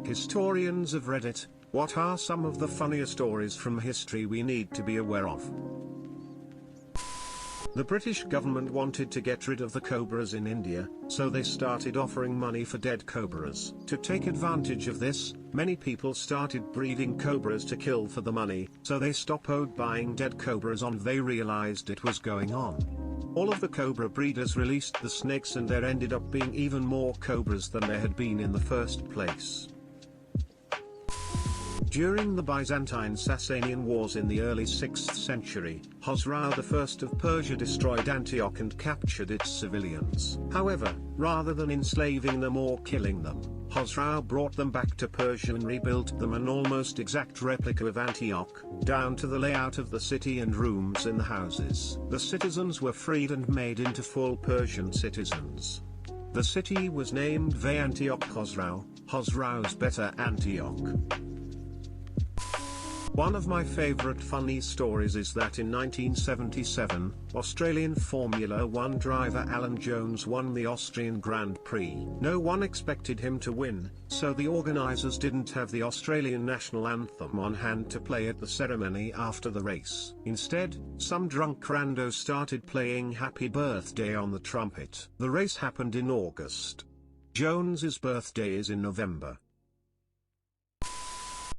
Historians of Reddit, what are some of the funnier stories from history we need to be aware of? The British government wanted to get rid of the cobras in India, so they started offering money for dead cobras. To take advantage of this, many people started breeding cobras to kill for the money, so they stopped buying dead cobras on they realized it was going on. All of the cobra breeders released the snakes and there ended up being even more cobras than there had been in the first place. During the Byzantine-Sasanian Wars in the early 6th century, Khosrau I of Persia destroyed Antioch and captured its civilians. However, rather than enslaving them or killing them, Khosrau brought them back to Persia and rebuilt them an almost exact replica of Antioch, down to the layout of the city and rooms in the houses. The citizens were freed and made into full Persian citizens. The city was named Antioch Khosrau, Khosrau's better Antioch. One of my favorite funny stories is that in 1977, Australian Formula One driver Alan Jones won the Austrian Grand Prix. No one expected him to win, so the organisers didn't have the Australian national anthem on hand to play at the ceremony after the race. Instead, some drunk rando started playing Happy Birthday on the trumpet. The race happened in August. Jones's birthday is in November.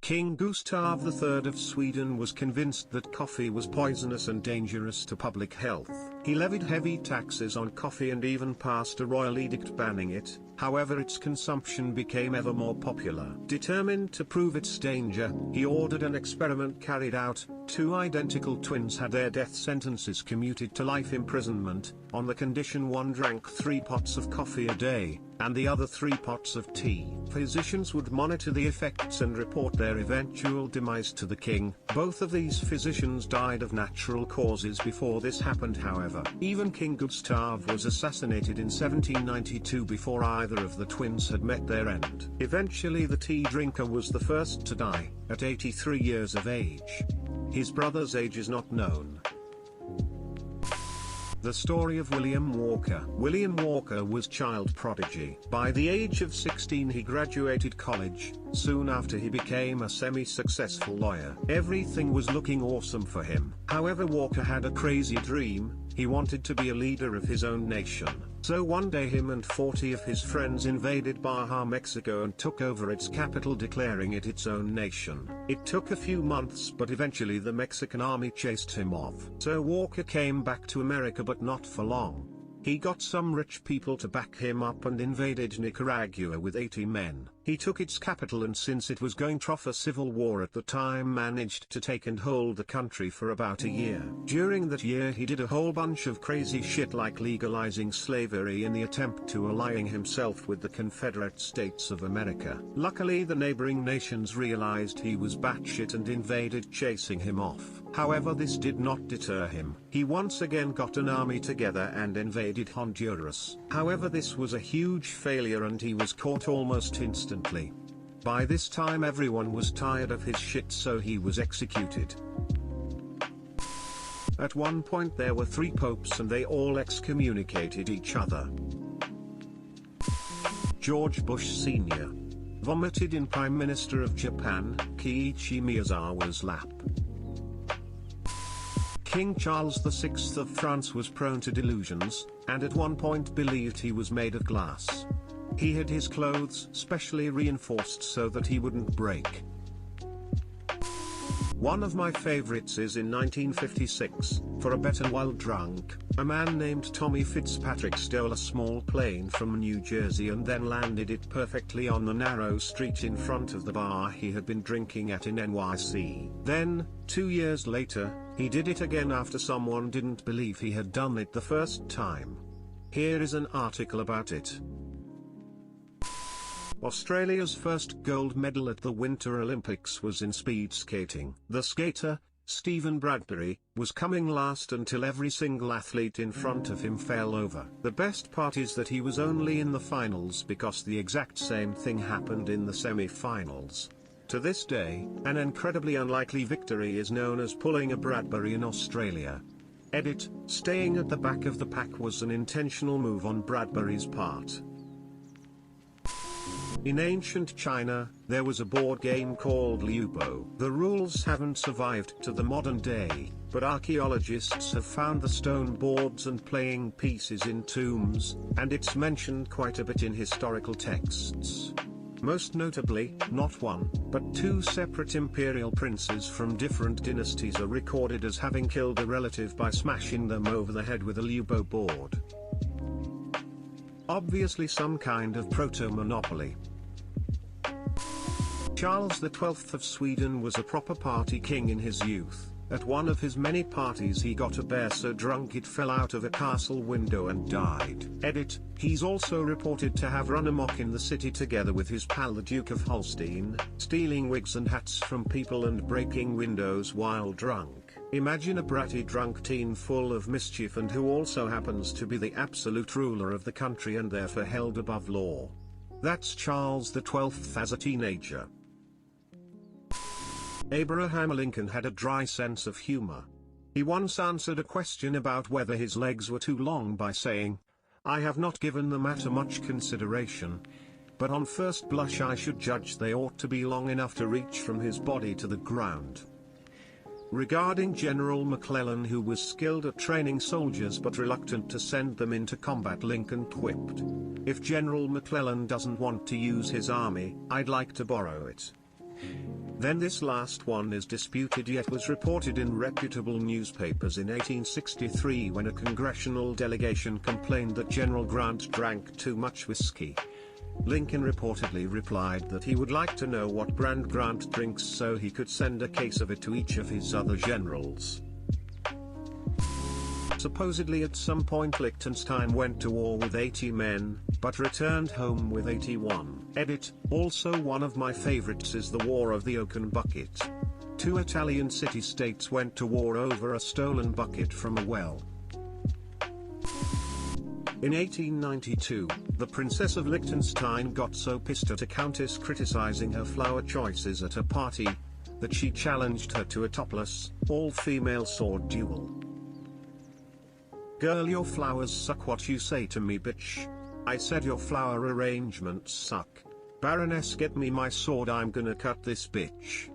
King Gustav III of Sweden was convinced that coffee was poisonous and dangerous to public health. He levied heavy taxes on coffee and even passed a royal edict banning it. However, its consumption became ever more popular. Determined to prove its danger, he ordered an experiment carried out. 2 identical twins had their death sentences commuted to life imprisonment, on the condition one drank 3 pots of coffee a day, and the other 3 pots of tea. Physicians would monitor the effects and report their eventual demise to the king. Both of these physicians died of natural causes before this happened, however. Even King Gustav was assassinated in 1792 before either of the twins had met their end. Eventually the tea drinker was the first to die, at 83 years of age. His brother's age is not known. The story of William Walker. William Walker was child prodigy. By the age of 16 he graduated college. Soon after he became a semi-successful lawyer. Everything was looking awesome for him. However, Walker had a crazy dream. He wanted to be a leader of his own nation. So one day him and 40 of his friends invaded Baja, Mexico and took over its capital, declaring it its own nation. It took a few months, but eventually the Mexican army chased him off. So Walker came back to America, but not for long. He got some rich people to back him up and invaded Nicaragua with 80 men. He took its capital and, since it was going through a civil war at the time, managed to take and hold the country for about a year. During that year he did a whole bunch of crazy shit like legalizing slavery in the attempt to align himself with the Confederate States of America. Luckily the neighboring nations realized he was batshit and invaded, chasing him off. However, this did not deter him. He once again got an army together and invaded Honduras. However, this was a huge failure and he was caught almost instantly. By this time everyone was tired of his shit, so he was executed. At one point there were 3 popes and they all excommunicated each other. George Bush Sr. vomited in Prime Minister of Japan, Kiichi Miyazawa's lap. King Charles VI of France was prone to delusions, and at one point believed he was made of glass. He had his clothes specially reinforced so that he wouldn't break. One of my favorites is in 1956, for a bet and while drunk, a man named Tommy Fitzpatrick stole a small plane from New Jersey and then landed it perfectly on the narrow street in front of the bar he had been drinking at in NYC. Then, 2 years later, he did it again after someone didn't believe he had done it the first time. Here is an article about it. Australia's first gold medal at the Winter Olympics was in speed skating. The skater, Stephen Bradbury, was coming last until every single athlete in front of him fell over. The best part is that he was only in the finals because the exact same thing happened in the semi-finals. To this day, an incredibly unlikely victory is known as pulling a Bradbury in Australia. Edit: staying at the back of the pack was an intentional move on Bradbury's part. In ancient China, there was a board game called Liubo. The rules haven't survived to the modern day, but archaeologists have found the stone boards and playing pieces in tombs, and it's mentioned quite a bit in historical texts. Most notably, not one, but two separate imperial princes from different dynasties are recorded as having killed a relative by smashing them over the head with a Liubo board. Obviously some kind of proto-monopoly. Charles XII of Sweden was a proper party king in his youth. At one of his many parties he got a bear so drunk it fell out of a castle window and died. Edit, he's also reported to have run amok in the city together with his pal the Duke of Holstein, stealing wigs and hats from people and breaking windows while drunk. Imagine a bratty drunk teen full of mischief and who also happens to be the absolute ruler of the country and therefore held above law. That's Charles XII as a teenager. Abraham Lincoln had a dry sense of humor. He once answered a question about whether his legs were too long by saying, "I have not given the matter much consideration, but on first blush I should judge they ought to be long enough to reach from his body to the ground." Regarding General McClellan, who was skilled at training soldiers but reluctant to send them into combat, Lincoln quipped, "If General McClellan doesn't want to use his army, I'd like to borrow it." Then this last one is disputed, yet was reported in reputable newspapers in 1863 when a congressional delegation complained that General Grant drank too much whiskey. Lincoln reportedly replied that he would like to know what brand Grant drinks so he could send a case of it to each of his other generals. Supposedly at some point Liechtenstein went to war with 80 men, but returned home with 81. Edit, also one of my favorites is the War of the Oaken Bucket. Two Italian city-states went to war over a stolen bucket from a well. In 1892, the Princess of Liechtenstein got so pissed at a countess criticizing her flower choices at a party, that she challenged her to a topless, all-female sword duel. "Girl, your flowers suck, what you say to me, bitch? I said your flower arrangements suck. Baroness, get me my sword, I'm gonna cut this bitch."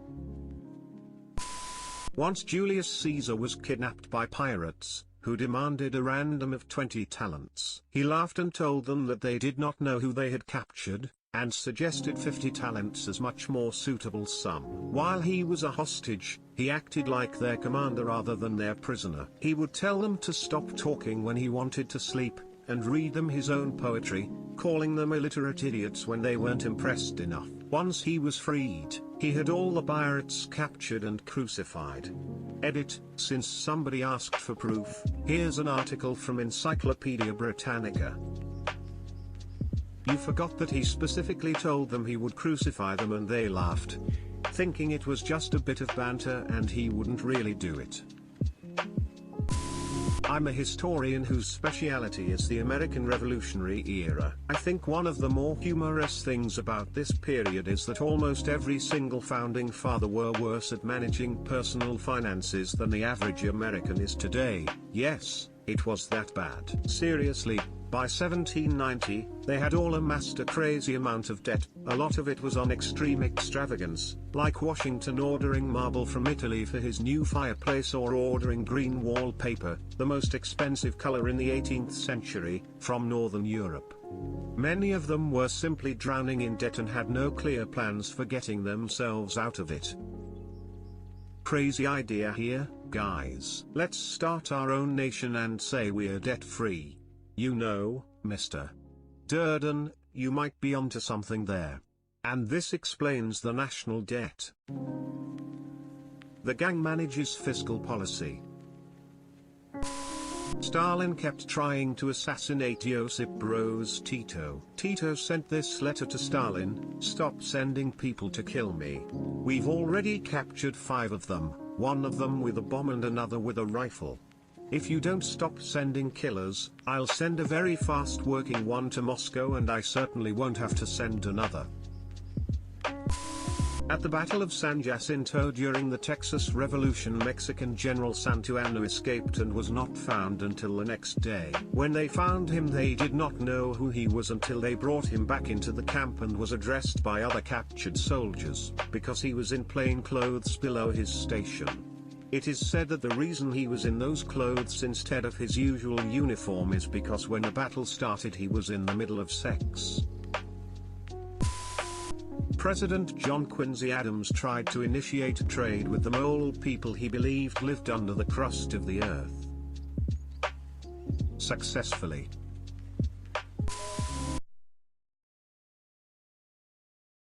Once Julius Caesar was kidnapped by pirates, who demanded a ransom of 20 talents. He laughed and told them that they did not know who they had captured, and suggested 50 talents as much more suitable sum. While he was a hostage, he acted like their commander rather than their prisoner. He would tell them to stop talking when he wanted to sleep, and read them his own poetry, calling them illiterate idiots when they weren't impressed enough. Once he was freed, he had all the pirates captured and crucified. Edit, since somebody asked for proof, here's an article from Encyclopedia Britannica. You forgot that he specifically told them he would crucify them and they laughed, thinking it was just a bit of banter and he wouldn't really do it. I'm a historian whose speciality is the American Revolutionary era. I think one of the more humorous things about this period is that almost every single founding father were worse at managing personal finances than the average American is today. Yes, it was that bad. Seriously, by 1790, they had all amassed a crazy amount of debt. A lot of it was on extreme extravagance, like Washington ordering marble from Italy for his new fireplace or ordering green wallpaper, the most expensive color in the 18th century, from Northern Europe. Many of them were simply drowning in debt and had no clear plans for getting themselves out of it. Crazy idea here, guys. Let's start our own nation and say we're debt-free. You know, Mr. Durden, you might be onto something there. And this explains the national debt. The gang manages fiscal policy. Stalin kept trying to assassinate Josip Broz Tito. Tito sent this letter to Stalin: "Stop sending people to kill me. We've already captured 5 of them, one of them with a bomb and another with a rifle. If you don't stop sending killers, I'll send a very fast-working one to Moscow and I certainly won't have to send another." At the Battle of San Jacinto during the Texas Revolution, Mexican General Santuano escaped and was not found until the next day. When they found him, they did not know who he was until they brought him back into the camp and was addressed by other captured soldiers, because he was in plain clothes below his station. It is said that the reason he was in those clothes instead of his usual uniform is because when the battle started he was in the middle of sex. President John Quincy Adams tried to initiate a trade with the mole people he believed lived under the crust of the earth. Successfully.